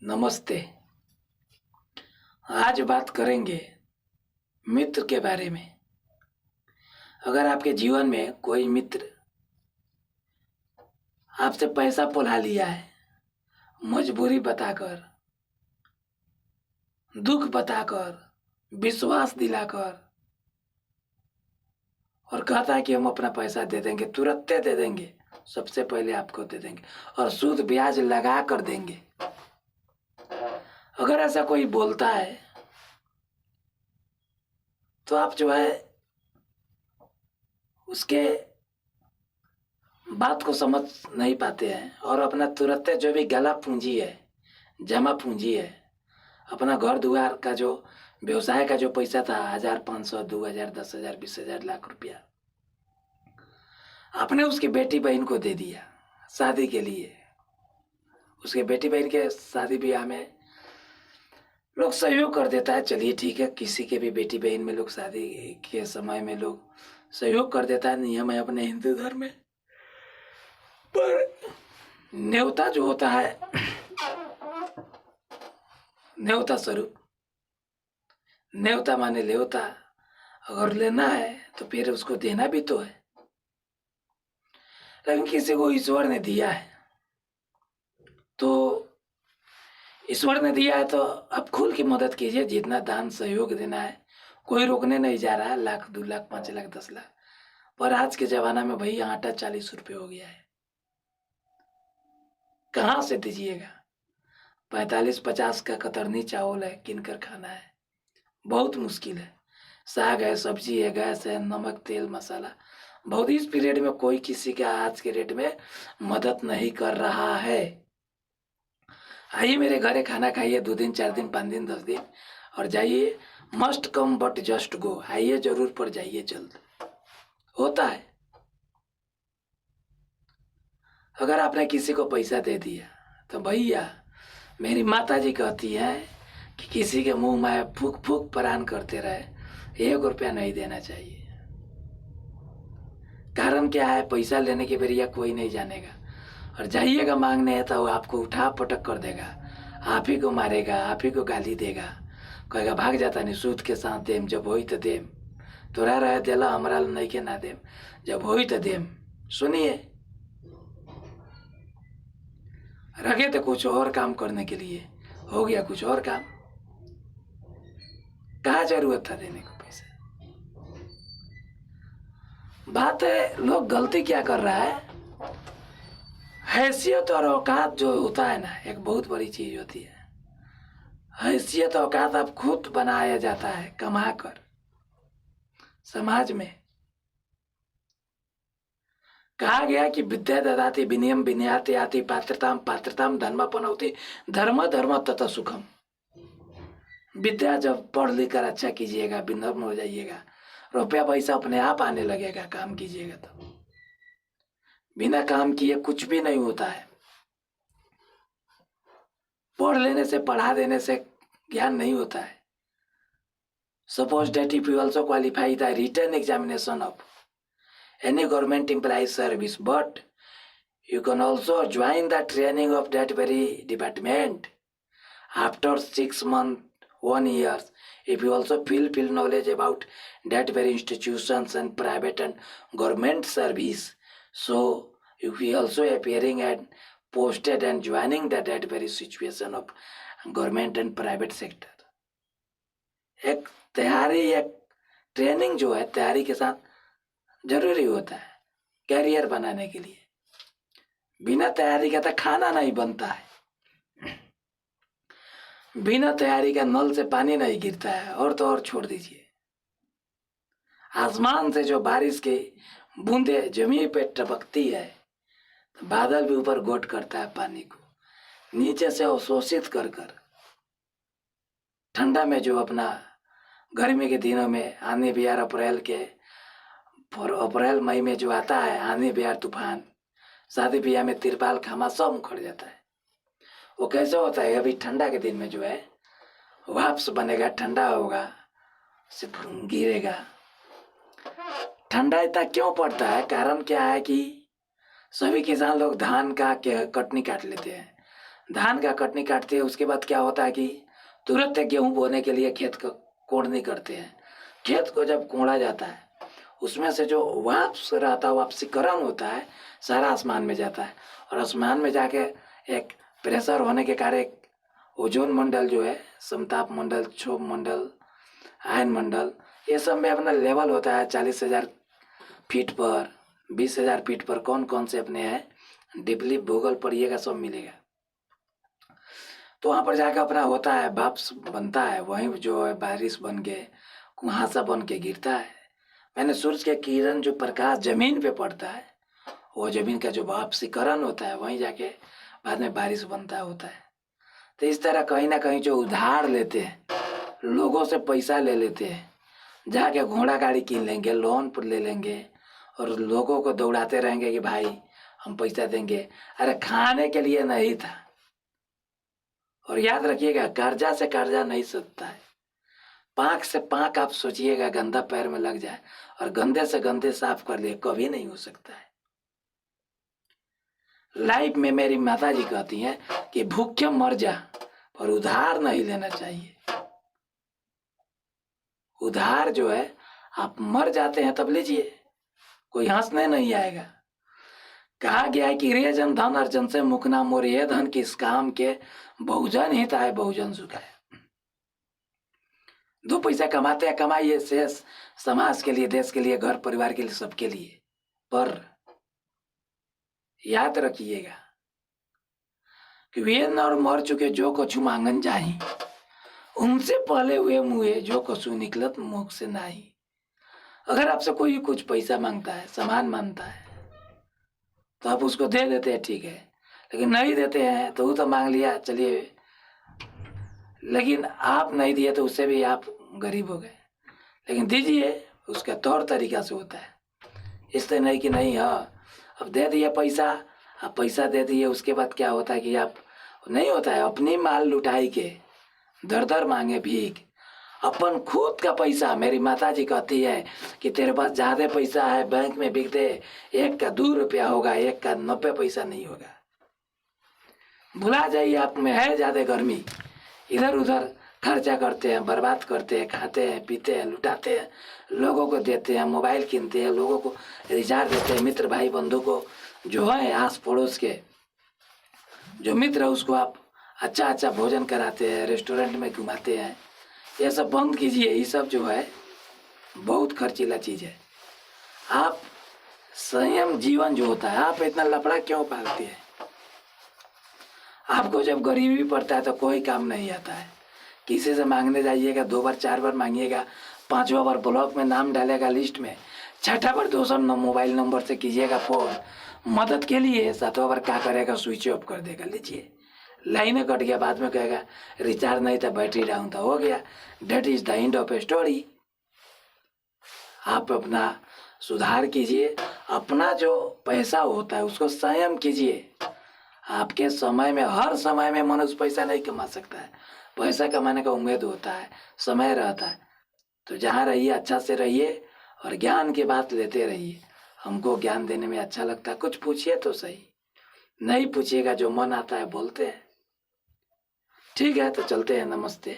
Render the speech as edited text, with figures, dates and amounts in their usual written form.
नमस्ते। आज बात करेंगे मित्र के बारे में। अगर आपके जीवन में कोई मित्र आपसे पैसा पौला लिया है, मजबूरी बताकर, दुख बताकर, विश्वास दिलाकर और कहता है कि हम अपना पैसा दे देंगे, तुरंत दे देंगे, सबसे पहले आपको दे देंगे और सूद ब्याज लगा कर देंगे। अगर ऐसा कोई बोलता है तो आप जो है उसके बात को समझ नहीं पाते हैं और अपना तुरंत जो भी गला पूंजी है, जमा पूंजी है, अपना घर दुआर का जो व्यवसाय का जो पैसा था 1,500, 2,000, 10,000, 20,000, लाख रुपया, आपने उसकी बेटी बहन को दे दिया शादी के लिए। उसके बेटी बहन के शादी ब्याह में लोग सहयोग कर देता है, चलिए ठीक है, किसी के भी बेटी बहन में लोग शादी के समय में लोग सहयोग कर देता है, नियम है अपने हिंदू धर्म में। पर न्योता जो होता है, न्योता स्वरूप, न्योता माने न्योता, अगर लेना है तो फिर उसको देना भी तो है। लेकिन किसी को ईश्वर ने दिया है तो ईश्वर ने दिया है तो आप खुल की मदद कीजिए, जितना दान सहयोग देना है, कोई रोकने नहीं जा रहा है। 1,00,000, 2,00,000, 5,00,000, 10,00,000, पर आज के जमाना में भाई आटा 40 रुपये हो गया है, कहाँ से दीजिएगा? 45-50 का कतरनी चावल है, किन कर खाना है, बहुत मुश्किल है। साग है, सब्जी है, गैस है, नमक, तेल, मसाला, बहुत इस पीरियड में कोई किसी का आज के रेट में मदद नहीं कर रहा है। आइए मेरे घरे खाना खाइए, 2 दिन, 4 दिन, 5 दिन, 10 दिन और जाइए। Must come but just go, आइए जरूर पर जाइए जल्द, होता है। अगर आपने किसी को पैसा दे दिया तो भैया, मेरी माता जी कहती है कि किसी के मुंह में फूक फूक प्राण करते रहे, 1 रुपया नहीं देना चाहिए। कारण क्या है? पैसा लेने के बेरिया कोई नहीं जानेगा और जाइएगा मांगने है तो वो आपको उठा पटक कर देगा, आप ही को मारेगा, आप ही को गाली देगा, कहेगा भाग जाता नहीं, सूद के साथ देम, जब होई तो देम, तोरा रहे देला हमारा नहीं के ना देम, जब होई तो देम। सुनिए, रखे तो कुछ और काम करने के लिए, हो गया कुछ और काम, कहाँ जरूरत था देने को पैसा? बात है, लोग गलती क्या कर रहा है, हैसियत और औकात जो होता है ना, एक बहुत बड़ी चीज होती है। हैसियत औकात आप खुद बनाया जाता है कमा कर। समाज में कहा गया कि विद्या ददाति विनयम विनयाति आति पात्रताम पात्रताम धर्मापनौति धर्म धर्म तथा सुखम। विद्या जब पढ़ लिख कर अच्छा कीजिएगा, विनम्र हो जाइएगा, रुपया पैसा अपने आप आने लगेगा, काम कीजिएगा तो। बिना काम किए कुछ भी नहीं होता है। पढ़ लेने से, पढ़ा देने से ज्ञान नहीं होता है। Suppose that if you also qualify the written examination of any government employee service, but you can also join the training of that very department after 6 months, 1 year, if you also feel knowledge about that very institutions and private and government service, so you will also appearing and posted and joining that very situation of government and private sector. एक तैयारी, एक training जो है तैयारी के साथ जरूरी होता है कैरियर बनाने के लिए। बिना तैयारी का तो खाना नहीं बनता है, बिना तैयारी का नल से पानी नहीं गिरता है, और तो और छोड़ दीजिए, आसमान से जो बारिश की बूंदे जमीन पे टपकती है तो बादल भी ऊपर गोट करता है पानी को, नीचे से अवशोषित कर कर। ठंडा में जो अपना गर्मी के दिनों में आंधी बयार, अप्रैल मई में जो आता है आंधी बयार तूफान, शादी ब्याह में तिरपाल खामा सब उखड़ जाता है। वो कैसे होता है? अभी ठंडा के दिन में जो है वाष्प बनेगा, ठंडा होगा, सिर्फ गिरेगा। ठंडा इतना क्यों पड़ता है? कारण क्या है कि सभी किसान लोग धान का कटनी काट लेते हैं, धान का कटनी काटते हैं, उसके बाद क्या होता है कि तुरंत गेहूं बोने के लिए खेत को कोड़नी करते हैं। खेत को जब कोड़ा जाता है, उसमें से जो वाष्प रहता है, वाष्पीकरण होता है, सारा आसमान में जाता है, और आसमान में जाके एक प्रेशर होने के कारण एक ओजोन मंडल जो है, समताप मंडल, क्षोभ मंडल, आयन मंडल, ये सब में अपना लेवल होता है 40,000 फीट पर, 20,000 फीट पर कौन कौन से अपने हैं डीपली भूगोल पढ़िएगा, सब मिलेगा। तो वहाँ पर जाकर अपना होता है, वाष्प बनता है, वहीं जो है बारिश बन के कुहासा बन के गिरता है। मैंने सूरज के किरण जो प्रकाश जमीन पे पड़ता है, वो जमीन का जो वाष्पीकरण होता है, वहीं जाके बाद में बारिश बनता होता है। तो इस तरह कहीं ना कहीं जो उधार लेते हैं, लोगों से पैसा ले लेते हैं, जाके घोड़ा गाड़ी कीन लेंगे, लोन पर ले लेंगे, और लोगों को दौड़ाते रहेंगे कि भाई हम पैसा देंगे। अरे खाने के लिए नहीं था। और याद रखिएगा, कर्जा से कर्जा नहीं सधता है। पाँक से पाँक आप सोचिएगा गंदा पैर में लग जाए और गंदे से गंदे साफ कर लिए, कभी नहीं हो सकता है। लाइफ में मेरी माता जी कहती हैं कि भूखे मर जा पर उधार नहीं लेना चाहिए। उधार जो है, आप मर जाते हैं तब लीजिए, कोई हंसने नहीं आएगा। कहा गया है कि रे जन धन अर्जन से मुख ना मोर, ये धन किस काम के, बहुजन हित आए बहुजन सुख है। 2 पैसा कमाते हैं, कमाइए, शेष समाज के लिए, देश के लिए, घर परिवार के लिए, सबके लिए। पर याद रखिएगा कि वे नर मर चुके जो कछु मांगन जाही, उनसे पहले हुए मुँहे जो कछु निकलत मुख से नाही। अगर आपसे कोई कुछ पैसा मांगता है, सामान मांगता है, तो आप उसको दे देते हैं, ठीक है। लेकिन नहीं देते हैं तो वो तो मांग लिया, चलिए, लेकिन आप नहीं दिए तो उससे भी आप गरीब हो गए। लेकिन दीजिए, उसका तौर तरीका से होता है। इसलिए नहीं कि नहीं, हाँ अब दे दिए पैसा, अब पैसा दे दिए, उसके बाद क्या होता है कि आप नहीं होता है, अपनी माल लुटाई के दर दर मांगे भीख। अपन खुद का पैसा, मेरी माता जी कहती है कि तेरे पास ज्यादा पैसा है, बैंक में बिक दे, 1 का 2 रुपया होगा, 1 का 90 पैसा नहीं होगा। भुला जाइए, आप में है ज्यादा गर्मी, इधर उधर खर्चा करते हैं, बर्बाद करते हैं, खाते हैं, पीते हैं, लुटाते हैं, लोगों को देते हैं, मोबाइल कीनते हैं, लोगों को रिचार्ज देते हैं, मित्र भाई बंधु को जो है आस पड़ोस के जो मित्र है उसको आप अच्छा अच्छा भोजन कराते हैं, रेस्टोरेंट में घुमाते हैं। ये सब बंद कीजिए, ये सब जो है बहुत खर्चीला चीज है। आप संयम जीवन जो होता है, आप इतना लफड़ा क्यों पालते हैं? आपको जब गरीबी पड़ता है तो कोई काम नहीं आता है। किसी से मांगने जाइएगा, 2 बार 4 बार मांगिएगा, 5वां बार ब्लॉक में नाम डालेगा लिस्ट में, 6ठा बार दूसरा मोबाइल नंबर से कीजिएगा फोन मदद के लिए, 7वां बार क्या करेगा, स्विच ऑफ कर देगा। लीजिए, लाइनें कट गया, बाद में कहेगा रिचार्ज नहीं था, बैटरी डाउन था, हो गया। That is the end of a story. आप अपना सुधार कीजिए, अपना जो पैसा होता है उसको संयम कीजिए। आपके समय में, हर समय में मनुष्य पैसा नहीं कमा सकता है। पैसा कमाने का उम्मीद होता है, समय रहता है। तो जहाँ रहिए अच्छा से रहिए और ज्ञान की बात लेते रहिए। हमको ज्ञान देने में अच्छा लगता है, कुछ पूछिए तो सही, नहीं पूछिएगा, जो मन आता है बोलते हैं। ठीक है, तो चलते हैं, नमस्ते।